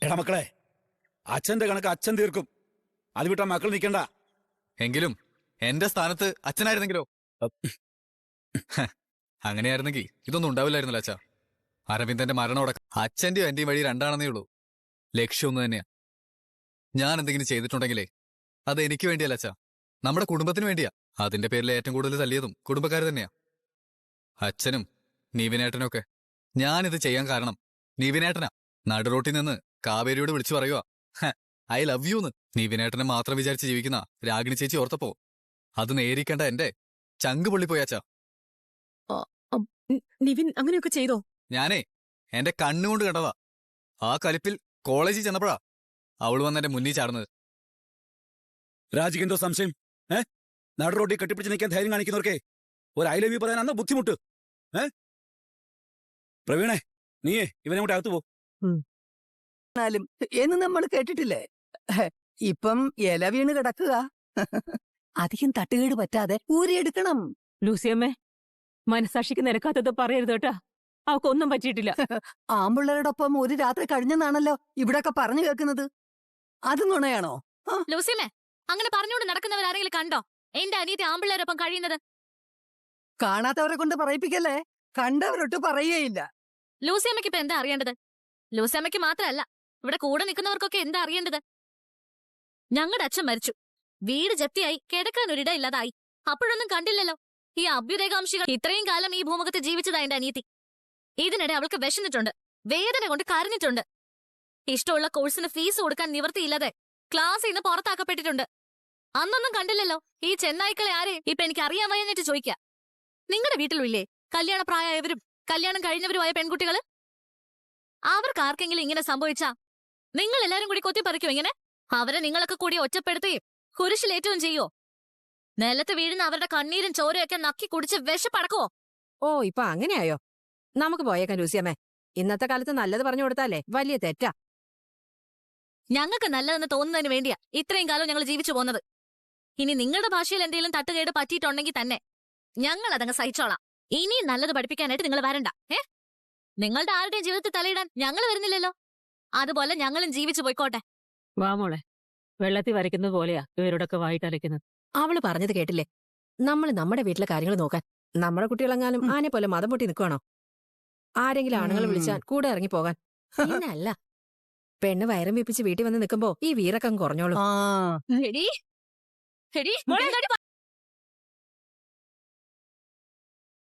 എടാ മക്കളെ, അച്ഛന്റെ കണക്ക് അച്ഛൻ തീർക്കും. അത് വിട്ടാ മക്കൾ നിൽക്കണ്ട. എങ്കിലും എന്റെ സ്ഥാനത്ത് അച്ഛനായിരുന്നെങ്കിലോ? അങ്ങനെയായിരുന്നെങ്കിൽ ഇതൊന്നും ഉണ്ടാവില്ലായിരുന്നല്ലോ അച്ഛാ. അരവിന്ദന്റെ മരണോടെ അച്ഛന്റെയും എന്റെയും വഴി രണ്ടാണെന്നേ ഉള്ളൂ. ലക്ഷ്യം ഒന്ന് തന്നെയാ. ഞാൻ എന്തെങ്കിലും ചെയ്തിട്ടുണ്ടെങ്കിലേ അത് എനിക്ക് വേണ്ടിയല്ല അച്ഛാ, നമ്മുടെ കുടുംബത്തിന് വേണ്ടിയാ. അതിന്റെ പേരിൽ ഏറ്റവും കൂടുതൽ തല്ലിയതും കുടുംബക്കാർ തന്നെയാ, അച്ഛനും നീവിനേട്ടനും ഒക്കെ. ഞാനിത് ചെയ്യാൻ കാരണം നീവിനേട്ടനാ. നടുറോട്ടിൽ നിന്ന് കാവേരിയോട് വിളിച്ചു പറയുക ഐ ലവ് യൂന്ന്. നീവിനേട്ടനെ മാത്രം വിചാരിച്ച് ജീവിക്കുന്ന രാഗിണി ചേച്ചി ഓർത്തപ്പോ അത് നേരിക്കേണ്ട എന്റെ ചങ്ക് പൊള്ളിപ്പോയാച്ചാ. നിവിൻ അങ്ങനെയൊക്കെ ചെയ്തോ? ഞാനേ എന്റെ കണ്ണുകൊണ്ട് കണ്ടതാ. ആ കലിപ്പിൽ കോളേജിൽ ചെന്നപ്പോഴാ അവള് വന്ന് എന്റെ മുന്നിൽ ചാടുന്നത്. രാജിക്ക് എന്തോ സംശയം? നടുറോട്ടിൽ കെട്ടിപ്പിടിച്ച് നിൽക്കാൻ ധൈര്യം കാണിക്കുന്നവർക്കേ ഒരു ഐ ലവ് യു പറയാൻ അന്ന് ബുദ്ധിമുട്ട്. പ്രവീണേ, നീയേ ഇവനെ കൂടെ അകത്ത് പോ. എന്ന് നമ്മൾ കേട്ടിട്ടില്ലേ? ഇപ്പം ഇല വീണ് കിടക്കുക. അധികം തട്ടുകേട് പറ്റാതെ ഊരിയെടുക്കണം. ലൂസിയമ്മേ, മനസാക്ഷിക്ക് നിരക്കാത്തത് പറയരുത് കേട്ടാ. അവക്കൊന്നും പറ്റിയിട്ടില്ല. ആമ്പിള്ളേരോടൊപ്പം ഒരു രാത്രി കഴിഞ്ഞെന്നാണല്ലോ ഇവിടൊക്കെ പറഞ്ഞു കേൾക്കുന്നത്. അത് നുണയാണോ? ലൂസിയമ്മേ, അങ്ങനെ പറഞ്ഞുകൊണ്ട് നടക്കുന്നവരാരെങ്കിലും കണ്ടോ എന്റെ അനിയത്തി ആമ്പിള്ളേരൊപ്പം കഴിയുന്നത്? കാണാത്തവരെ കൊണ്ട് പറയിപ്പിക്കല്ലേ. കണ്ടവരൊട്ട് പറയുകയില്ല. ലൂസിയമ്മയ്ക്ക് ഇപ്പൊ എന്താ അറിയേണ്ടത്? ലൂസിയമ്മയ്ക്ക് മാത്രമല്ല, ഇവിടെ കൂടെ നിൽക്കുന്നവർക്കൊക്കെ എന്താ അറിയേണ്ടത്? ഞങ്ങളുടെ അച്ഛൻ മരിച്ചു, വീട് ജപ്തിയായി, കിടക്കാൻ ഒരിട ഇല്ലാതായി. അപ്പോഴൊന്നും കണ്ടില്ലല്ലോ ഈ അഭ്യുദയകാംക്ഷികൾ. ഇത്രയും കാലം ഈ ഭൂമുഖത്ത് ജീവിച്ചതാ എന്റെ അനിയത്തി. ഇതിനിടെ അവൾക്ക് വിശന്നിട്ടുണ്ട്, വേദന കൊണ്ട് കരഞ്ഞിട്ടുണ്ട്. ഇഷ്ടമുള്ള കോഴ്സിന് ഫീസ് കൊടുക്കാൻ നിവൃത്തിയില്ലാതെ ക്ലാസ്സിൽ നിന്ന് പുറത്താക്കപ്പെട്ടിട്ടുണ്ട്. അന്നൊന്നും കണ്ടില്ലല്ലോ ഈ ചെന്നായ്ക്കളെ ആരെയും ഇപ്പൊ എനിക്ക് അറിയാൻ വയ്യെന്നിട്ട് ചോദിക്ക. നിങ്ങളുടെ വീട്ടിലില്ലേ കല്യാണപ്രായമായവരും കല്യാണം കഴിഞ്ഞവരുമായ പെൺകുട്ടികള്? അവർക്ക് ആർക്കെങ്കിലും ഇങ്ങനെ സംഭവിച്ചാ നിങ്ങൾ എല്ലാരും കൂടി കൊത്തിപ്പറിക്കും ഇങ്ങനെ? അവരെ നിങ്ങളൊക്കെ കൂടി ഒറ്റപ്പെടുത്തുകയും കുരിശിലേറ്റവും ചെയ്യോ? നിലത്ത് വീഴുന്ന അവരുടെ കണ്ണീരും ചോരയൊക്കെ നക്കി കുടിച്ച് വിശപ്പടക്കുവോ? ഓ, ഇപ്പൊ അങ്ങനെയായോ? നമുക്ക് പോയേക്കാം ലൂസിയമ്മേ. ഇന്നത്തെ കാലത്ത് നല്ലത് പറഞ്ഞു കൊടുത്താലേ വലിയ തെറ്റാ. ഞങ്ങൾക്ക് നല്ലതെന്ന് തോന്നുന്നതിന് വേണ്ടിയാ ഇത്രയും കാലം ഞങ്ങൾ ജീവിച്ചു പോന്നത്. ഇനി നിങ്ങളുടെ ഭാഷയിൽ എന്തെങ്കിലും തട്ടുകേട് പറ്റിയിട്ടുണ്ടെങ്കിൽ തന്നെ ഞങ്ങൾ അതങ്ങ് സഹിച്ചോളാം. ഇനിയും നല്ലത് പഠിപ്പിക്കാനായിട്ട് നിങ്ങൾ വരണ്ട. നിങ്ങളുടെ ആരുടെയും ജീവിതത്തിൽ തലയിടാൻ ഞങ്ങൾ വരുന്നില്ലല്ലോ. അതുപോലെ ഞങ്ങളും ജീവിച്ചു പോയിക്കോട്ടെ. വാ മോളെ, വെള്ളത്തിൽ വരയ്ക്കുന്നത് പോലെയാ ഇവരോടൊക്കെ വായിട്ടലയ്ക്കുന്നത്. അവള് പറഞ്ഞത് കേട്ടില്ലേ? നമ്മൾ നമ്മുടെ വീട്ടിലെ കാര്യങ്ങൾ നോക്കാൻ. നമ്മുടെ കുട്ടികളെങ്ങാനും ആനെ പോലെ മതം പൊട്ടി നിൽക്കുവാണോ? ആരെങ്കിലും ആണുങ്ങൾ വിളിച്ചാൽ കൂടെ ഇറങ്ങി പോകാൻ. പിന്നല്ല, പെണ്ണ് വയറും വിപ്പിച്ച് വീട്ടിൽ വന്ന് നിൽക്കുമ്പോ ഈ വീരക്കം കുറഞ്ഞോളൂ. ആ എടീ, എടീ, മോളെ